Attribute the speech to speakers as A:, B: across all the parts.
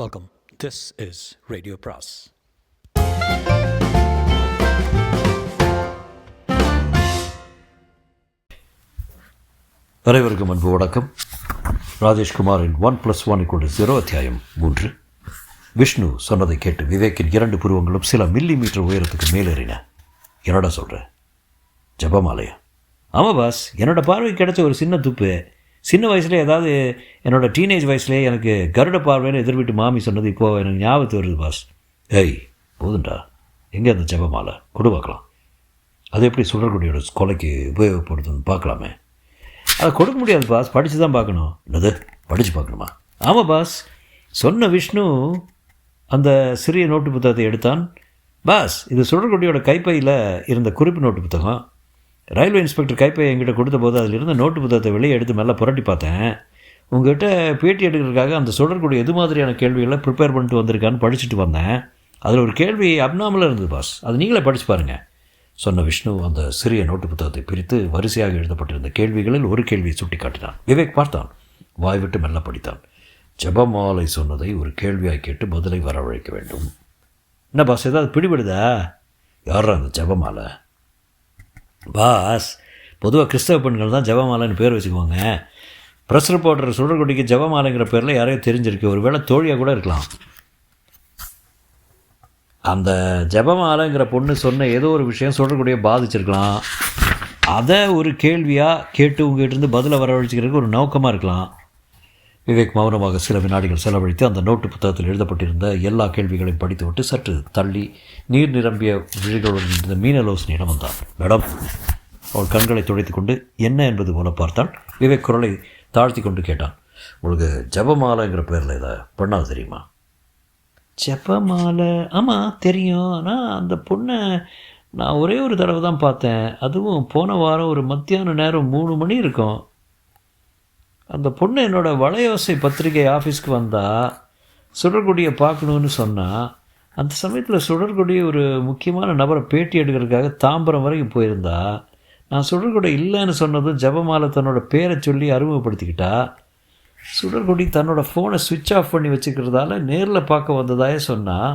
A: Welcome. This is Radio Pras.
B: அனைவருக்கும் அன்பு வணக்கம். ராஜேஷ்குமாரின் 1+1=0 அத்தியாயம் 3. விஷ்ணு சொன்னதை கேட்டு விவேக்கின் 2 புருவங்களும் சில மில்லி மீட்டர் உயரத்துக்கு மேலேறின. என்னடா சொல்கிற? ஜபமாலையா? ஆமாம் பாஸ், என்னோடய பார்வை கிடைச்ச ஒரு சின்ன துப்பு. சின்ன வயசுலேயே, அதாவது என்னோடய டீனேஜ் வயசுலேயே எனக்கு கருட பார்வைன்னு எதிர்விட்டு மாமி சொன்னது இப்போது எனக்கு ஞாபகத்து வருது பாஸ். ஏய் போதுண்டா, எங்கே அந்த ஜபமாலை கொடு பார்க்கலாம். அது எப்படி சுடர்குடியோட கொலைக்கு உபயோகப்படுதுன்னு பார்க்கலாமே. அதை கொடுக்க முடியாது பாஸ், படித்து தான் பார்க்கணும். என்னது, படித்து பார்க்கணுமா? ஆமாம் பாஸ். சொன்ன விஷ்ணு அந்த சிறிய நோட்டு புத்தகத்தை எடுத்தான். பாஸ், இது சுடர்குடியோட கைப்பையில் இருந்த குறிப்பு நோட்டு புத்தகம். ரயில்வே இன்ஸ்பெக்டர் கைப்பை என்கிட்ட கொடுத்த போது அதில் இருந்த நோட்டு புத்தகத்தை வெளியே எடுத்து மேலே புரட்டி பார்த்தேன். உங்கள்கிட்ட பேட்டி எடுக்கிறதுக்காக அந்த சுடர்குடி எது மாதிரியான கேள்விகளை ப்ரிப்பேர் பண்ணிட்டு வந்திருக்கான்னு படிச்சுட்டு வந்தேன். அதில் ஒரு கேள்வி அப்நார்மலாக இருந்தது பாஸ், அது நீங்களே படித்து பாருங்கள் சொன்ன விஷ்ணு அந்த சிறிய நோட்டு புத்தகத்தை பிரித்து வரிசையாக எழுதப்பட்டிருந்த கேள்விகளில் ஒரு கேள்வியை சுட்டி காட்டினான். விவேக் பார்த்தான், வாய் விட்டு மெல்ல படித்தான். ஜபமாலை சொன்னதை ஒரு கேள்வியாக கேட்டு பதிலை வரவழைக்க வேண்டும். என்ன பாஸ், ஏதாவது பிடிபடுதா? யாரா அந்த ஜபமாலை? பாஸ், பொதுவாக கிறிஸ்தவ பெண்கள் தான் ஜபமாலைன்னு பேர் வச்சுக்குவாங்க. ப்ரெஸ் ரிப்போர்ட்டர் சுடர்குடிக்கு ஜபமாலைங்கிற பேரில் யாரையோ தெரிஞ்சிருக்கு. ஒரு வேளை தோழியாக கூட இருக்கலாம். அந்த ஜபமாலைங்கிற பொண்ணு சொன்ன ஏதோ ஒரு விஷயம் சுடர்குடியை பாதிச்சிருக்கலாம். அதை ஒரு கேள்வியாக கேட்டு உங்கள்கிட்ட பதிலை வரவழைச்சிக்கிறதுக்கு ஒரு நோக்கமாக இருக்கலாம். விவேக் மௌனமாக சில வினாடிகள் செலவழித்து அந்த நோட்டு புத்தகத்தில் எழுதப்பட்டிருந்த எல்லா கேள்விகளையும் படித்துவிட்டு சற்று தள்ளி நீர் நிரம்பிய விழிகளுடன் இருந்த மீனலோசனியிடம் வந்தான். மேடம், அவள் கண்களை துடைத்து கொண்டு என்ன என்பது போல பார்த்தாள். விவேக் குரலை தாழ்த்தி கொண்டு கேட்டான், உங்களுக்கு ஜபமாலைங்கிற பேரில் இதை பண்ணாது தெரியுமா? ஜபமாலை? ஆமாம் தெரியும். ஆனால் அந்த பொண்ணை நான் ஒரே ஒரு தடவை தான் பார்த்தேன். அதுவும் போன வாரம் ஒரு மத்தியான நேரம் 3 மணி இருக்கும். அந்த பொண்ணு என்னோடய வளையோசை பத்திரிகை ஆஃபீஸ்க்கு வந்தால் சுடர்குடியை பார்க்கணுன்னு சொன்னால், அந்த சமயத்தில் சுடர்குடி ஒரு முக்கியமான நபரை பேட்டி எடுக்கிறதுக்காக தாம்பரம் வரைக்கும் போயிருந்தா. நான் சுடர்குடி இல்லைன்னு சொன்னதும் ஜபமாலை தன்னோட பேரை சொல்லி அறிமுகப்படுத்திக்கிட்டா. சுடர்குடி தன்னோட ஃபோனை சுவிட்ச் ஆஃப் பண்ணி வச்சுக்கிறதால நேரில் பார்க்க வந்ததாயே சொன்னால்.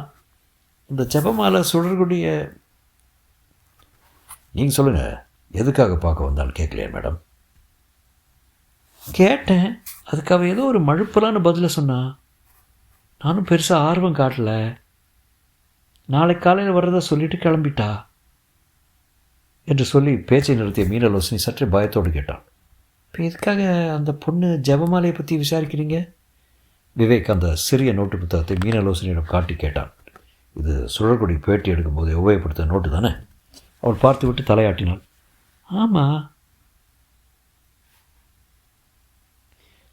B: இந்த ஜபமாலை சுடர்குடியை நீங்கள் சொல்லுங்கள், எதுக்காக பார்க்க வந்தாலும் கேட்கலையா மேடம்? கேட்டேன். அதுக்கு அவள் ஏதோ ஒரு மழுப்பலான பதிலை சொன்னா. நானும் பெருசாக ஆர்வம் காட்டல. நாளைக்கு காலையில் வர்றதா சொல்லிட்டு கிளம்பிட்டா என்று சொல்லி பேச்சை நிறுத்திய மீனலோசனி சற்றே பயத்தோடு கேட்டான். இப்போ எதுக்காக அந்த பொண்ணு ஜபமாலையை பற்றி விசாரிக்கிறீங்க? விவேக் அந்த சிறிய நோட்டு புத்தகத்தை மீனலோசனியிடம் காட்டி கேட்டான். இது சுழற்குடி பேட்டி எடுக்கும்போது உபயோகப்படுத்த நோட்டு தானே? அவள் பார்த்து விட்டு தலையாட்டினாள். ஆமாம்.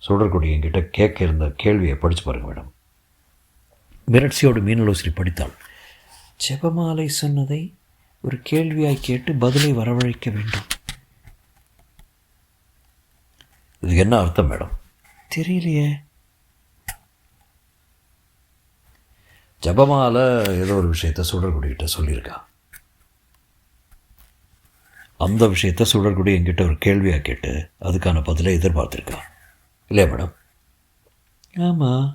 B: சுடர்குடி என்கிட்ட கேட்க இருந்த கேள்வியை படித்து பாருங்கள் மேடம். மிரட்சியோடு மீனலோசனி படித்தாள். ஜெபமாலை சொன்னதை ஒரு கேள்வியாய் கேட்டு பதிலை வரவழைக்க வேண்டும். இது என்ன அர்த்தம் மேடம்? தெரியலையே. ஜபமாலை ஏதோ ஒரு விஷயத்தை சுடர்குடிக்கிட்ட சொல்லியிருக்கா. அந்த விஷயத்தை சுடர்குடி என்கிட்ட ஒரு கேள்வியாக கேட்டு அதுக்கான பதிலை எதிர்பார்த்துருக்கா இல்லையா மேடம்? ஆமாம்.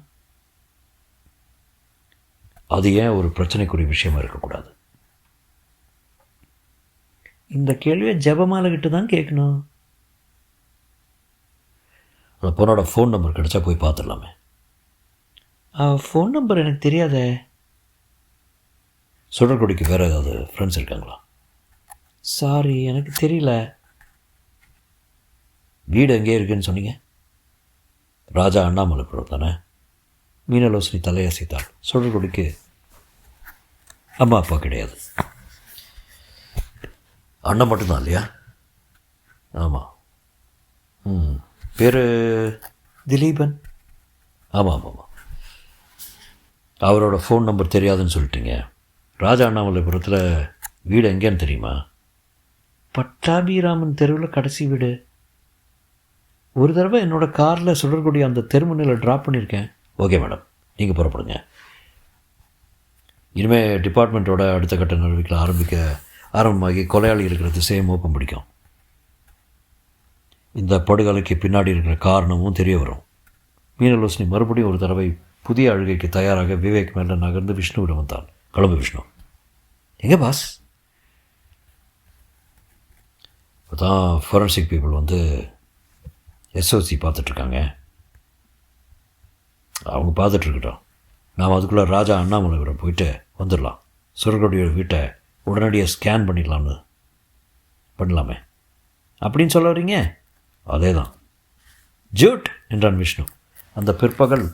B: அது ஏன் ஒரு பிரச்சனைக்குரிய விஷயமா இருக்கக்கூடாது? இந்த கேள்வியை ஜபமாலை கிட்ட தான் கேட்கணும். அந்த பொண்ணோட ஃபோன் நம்பர் கிடைச்சா போய் பார்த்துடலாமே. ஃபோன் நம்பர் எனக்கு தெரியாதே. சுடர்குடிக்கு வேறு ஏதாவது ஃப்ரெண்ட்ஸ் இருக்காங்களா? சாரி, எனக்கு தெரியல. வீடு எங்கே இருக்குன்னு சொன்னீங்க? ராஜா அண்ணாமலைபுரம் தானே? மீனலோசனி தலையசைத்தாள். சுடர்குடிக்கு அம்மா அப்பா கிடையாது. அண்ணன் மட்டும்தான் இல்லையா? ஆமாம். பேர் திலீபன். ஆமாம் ஆமாம் ஆமாம். அவரோட ஃபோன் நம்பர் தெரியாதுன்னு சொல்லிட்டீங்க. ராஜா அண்ணாமலைபுரத்தில் வீடு எங்கேன்னு தெரியுமா? பட்டாபிராமன் தெருவில் கடைசி வீடு. ஒரு தடவை என்னோடய காரில் சுடர்குடி அந்த தெருமுனையில் ட்ராப் பண்ணியிருக்கேன். ஓகே மேடம், நீங்கள் புறப்படுங்க. இனிமேல் டிபார்ட்மெண்ட்டோட அடுத்த கட்ட நடவடிக்கைகளை ஆரம்பமாகி கொலையாளி இருக்கிற திசையை மோப்பம் பிடிக்கும். இந்த படுகொலைக்கு பின்னாடி இருக்கிற காரணமும் தெரிய வரும். மீனலோசனி மறுபடியும் ஒரு தடவை புதிய அழுகைக்கு தயாராக விவேக் மேலே நகர்ந்து விஷ்ணுவிடம் வந்தான். கிளம்பு விஷ்ணு. எங்கே பாஸ்? இப்போ தான் ஃபோரன்சிக் பீப்புள் வந்து எஸ்ஓசி பார்த்துட்ருக்காங்க. அவங்க பார்த்துட்ருக்கட்டும். நாம் அதுக்குள்ளே ராஜா அண்ணாமலைபுரம் போயிட்டு வந்துடலாம். சுரகோடியோட வீட்டை உடனடியாக ஸ்கேன் பண்ணலாமே அப்படின்னு சொல்ல வரீங்க? அதே தான் ஜூட் என்றான் விஷ்ணு. அந்த பிற்பகல்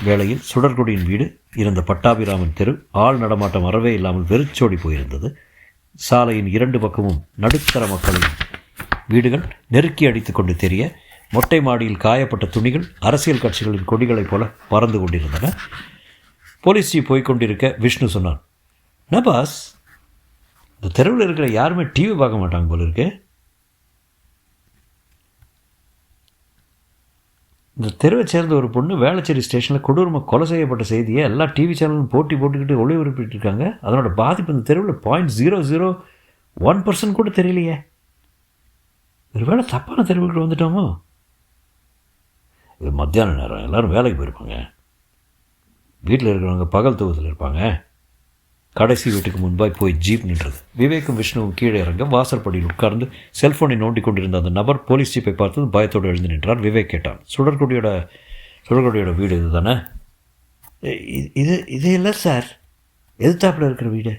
B: வேளையில் சுடர்கொடியின் வீடு இருந்த பட்டாபிராமன் தெரு ஆள் நடமாட்டம் அறவே இல்லாமல் வெறிச்சோடி போயிருந்தது. சாலையின் 2 பக்கமும் நடுத்தர மக்களின் வீடுகள் நெருக்கி அடித்து கொண்டு தெரிய, மொட்டை மாடியில் காயப்பட்ட துணிகள் அரசியல் கட்சிகளின் கொடிகளைப் போல பறந்து கொண்டிருந்தன. போலீஸ் ஜீப் போய்கொண்டிருக்க விஷ்ணு சொன்னான், என்ன பாஸ், இந்த தெருவில் இருக்கிற யாருமே டிவி பார்க்க மாட்டாங்க போல இருக்கு. இந்த தெருவை சேர்ந்த ஒரு பொண்ணு வேளச்சேரி ஸ்டேஷனில் கொடூரமாக கொலை செய்யப்பட்ட செய்தியை எல்லா டிவி சேனலும் போட்டுக்கிட்டு ஒளிபரப்பிட்டு இருக்காங்க. அதனோட பாதிப்பு இந்த தெருவில் 0.001% கூட தெரியலையே. ஒரு வேளை தப்பான தெருவுக்கு வந்துட்டோமோ? இது மத்தியான நேரம், எல்லோரும் வேலைக்கு போயிருப்பாங்க. வீட்டில் இருக்கிறவங்க பகல் தூவத்தில் இருப்பாங்க. கடைசி வீட்டுக்கு முன்பாய் போய் ஜீப் நின்றது. விவேக்கும் விஷ்ணுவும் கீழே இறங்க வாசற்படியில் உட்கார்ந்து செல்ஃபோனை நோண்டி கொண்டிருந்த அந்த நபர் போலீஸ் ஜீப்பை பார்த்து பயத்தோடு எழுந்து நின்றார். விவேக் கேட்டான், சுடர்கொடியோட வீடு இது தானே? இது இல்லை சார், எதிர்த்தாப்பில் இருக்கிற வீடு.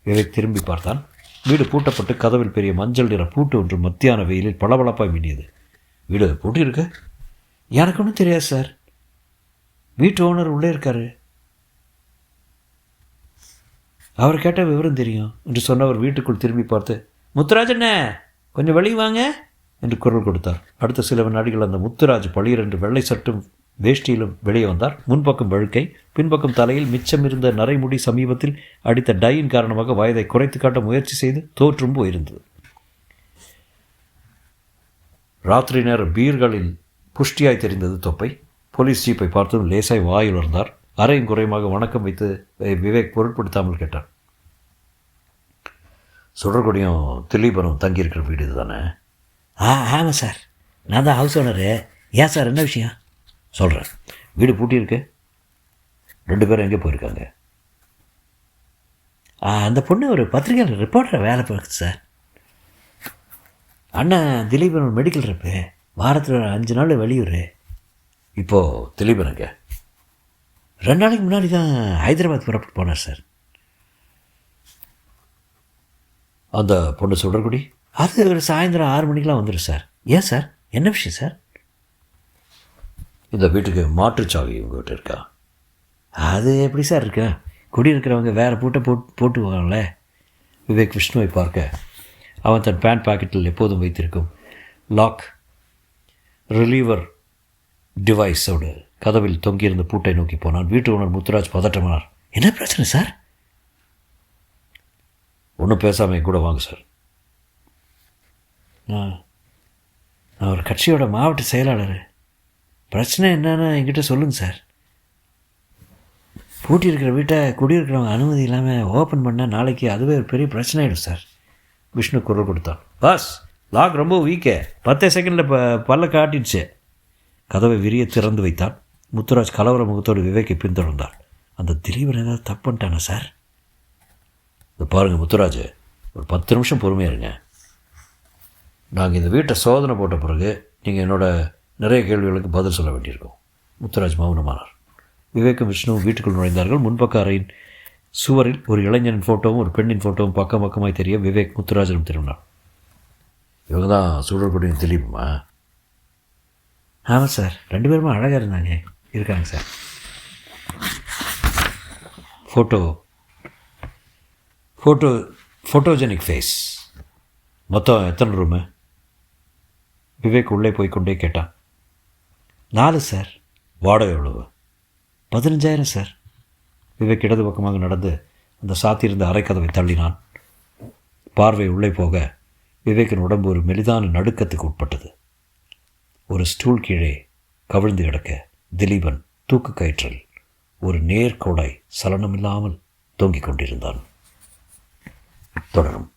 B: விவேக் திரும்பி பார்த்தான். வீடு பூட்டப்பட்டு கதவில் பெரிய மஞ்சள் நிற பூட்டு ஒன்று மத்தியான வெயிலில் பளபளப்பாய் மின்னியது. வீடு பூட்டி இருக்கு? எனக்கு ஒன்றும் தெரியாது சார், வீட்டு ஓனர் உள்ளே இருக்காரு, அவர் கேட்ட விவரம் தெரியும் என்று சொன்னவர் வீட்டுக்குள் திரும்பி பார்த்து, முத்துராஜண்ணே கொஞ்சம் வெளியே வாங்க என்று குரல் கொடுத்தார். அடுத்த சில வினாடிகள் அந்த முத்துராஜ் பளிரென்று வெள்ளை சட்டும் வேஷ்டியிலும் வெளியே வந்தார். முன்பக்கம் வழுக்கை, பின்பக்கம் தலையில் மிச்சம் இருந்த நரைமுடி சமீபத்தில் அடித்த டையின் காரணமாக வயதை குறைத்து காட்ட முயற்சி செய்து தோற்றும் போயிருந்தது. ராத்திரி நேர பீர்களில் புஷ்டியாய் தெரிந்தது தொப்பை. போலீஸ் ஜீப்பை பார்த்ததும் லேசாய் வாயில் வந்தார். அரையும் குறையுமாக வணக்கம் வைத்து விவேக் பொருட்படுத்தாமல் கேட்டார், சுடர்கொடியும் திலீபனும் தங்கியிருக்கிற வீடு இது தானே? ஆமாம் சார், நான் தான் ஹவுஸ் ஓனரு. ஏன் சார், என்ன விஷயம்? சொல்கிறேன். வீடு பூட்டியிருக்கு. 2 பேரும் எங்கே போயிருக்காங்க? அந்த பொண்ணு ஒரு பத்திரிகையில் ரிப்போர்ட்டரை வேலை பார்க்குது சார். அண்ணன் திலீபன் மெடிக்கல் ரெப்பு, வாரத்தில் 5 நாள் வெளியூர். இப்போது திலீபனுங்க 2 நாளைக்கு முன்னாடி தான் ஹைதராபாத் புறப்பட்டு போனார் சார். அந்த பொண்ணு சுடர்குடி? அது ஒரு சாயந்தரம் 6 மணிக்கெலாம் வந்துடும் சார். ஏன் சார், என்ன விஷயம் சார்? இந்த வீட்டுக்கு மாற்றுச்சாவி உங்கள்கிட்ட இருக்கா? அது எப்படி சார் இருக்கா? குடியிருக்கிறவங்க வேறு பூட்டை போட்டு போவாங்களே. விவேக் விஷ்ணுவை பார்க்க அவன் தன் பேண்ட் பாக்கெட்டில் எப்போதும் வைத்திருக்கும் லாக் ரிலீவர் டிவைஸோடு கதவில் தொங்கியிருந்த பூட்டை நோக்கி போனான். வீட்டு ஓனர் முத்துராஜ் பதட்டமானார். என்ன பிரச்சனை சார்? ஒன்றும் பேசாமல் கூட வாங்க சார். நான் ஒரு கட்சியோட மாவட்ட செயலாளர். பிரச்சனை என்னன்னு என்கிட்ட சொல்லுங்கள் சார். பூட்டி இருக்கிற வீட்டை குடியிருக்கிறவங்க அனுமதி இல்லாமல் ஓப்பன் பண்ணால் நாளைக்கு அதுவே ஒரு பெரிய பிரச்சனை ஆகிடும் சார். விஷ்ணு குரல் கொடுத்தான். பாஸ், லாக் ரொம்ப வீக்கே, 10 செகண்டில் பல்ல காட்டிடுச்சு. கதவை விரிய திறந்து வைத்தான். முத்துராஜ் கலவர முகத்தோடு விவேக்கை பின்தொடர்ந்தார். அந்த திலீபன் ஏதாவது தப்பு பண்ணிட்டானா சார்? இதை பாருங்கள் முத்துராஜ், ஒரு 10 நிமிஷம் பொறுமையாக இருங்க. நாங்கள் இந்த வீட்டை சோதனை போட்ட பிறகு நீங்கள் என்னோட நிறைய கேள்விகளுக்கு பதில் சொல்ல வேண்டியிருக்கும். முத்துராஜ் மௌனமானார். விவேக்கும் விஷ்ணுவும் வீட்டுக்குள் நுழைந்தார்கள். முன்பக்க அறையின் சுவரில் ஒரு இளைஞனின் ஃபோட்டோவும் ஒரு பெண்ணின் ஃபோட்டோவும் பக்கம் பக்கமாய் தெரிய விவேக் முத்துராஜிடம் திரும்பினார். இவங்க தான் சுடர்கொடியும் திலீபுமா? ஆமாம் சார், 2 பேருமே அழகாக இருக்காங்க சார். Photogenic face. மொத்தம் எத்தனை ரூமு? விவேக் உள்ளே போய்கொண்டே கேட்டான். 4 சார். வாடகை எவ்வளவு? 15,000 சார். விவேக் இடது பக்கமாக நடந்து அந்த சாத்தியிருந்த அரைக்கதவை தள்ளினான். பார்வை உள்ளே போக விவேக்கின் உடம்பு ஒரு மெலிதான நடுக்கத்துக்கு உட்பட்டது. ஒரு ஸ்டூல் கீழே கவிழ்ந்து கிடக்க திலீபன் தூக்கு கயிற்றில் ஒரு நேர்கோடாய் சலனமில்லாமல் தொங்கிக் கொண்டிருந்தான். தொடரும்.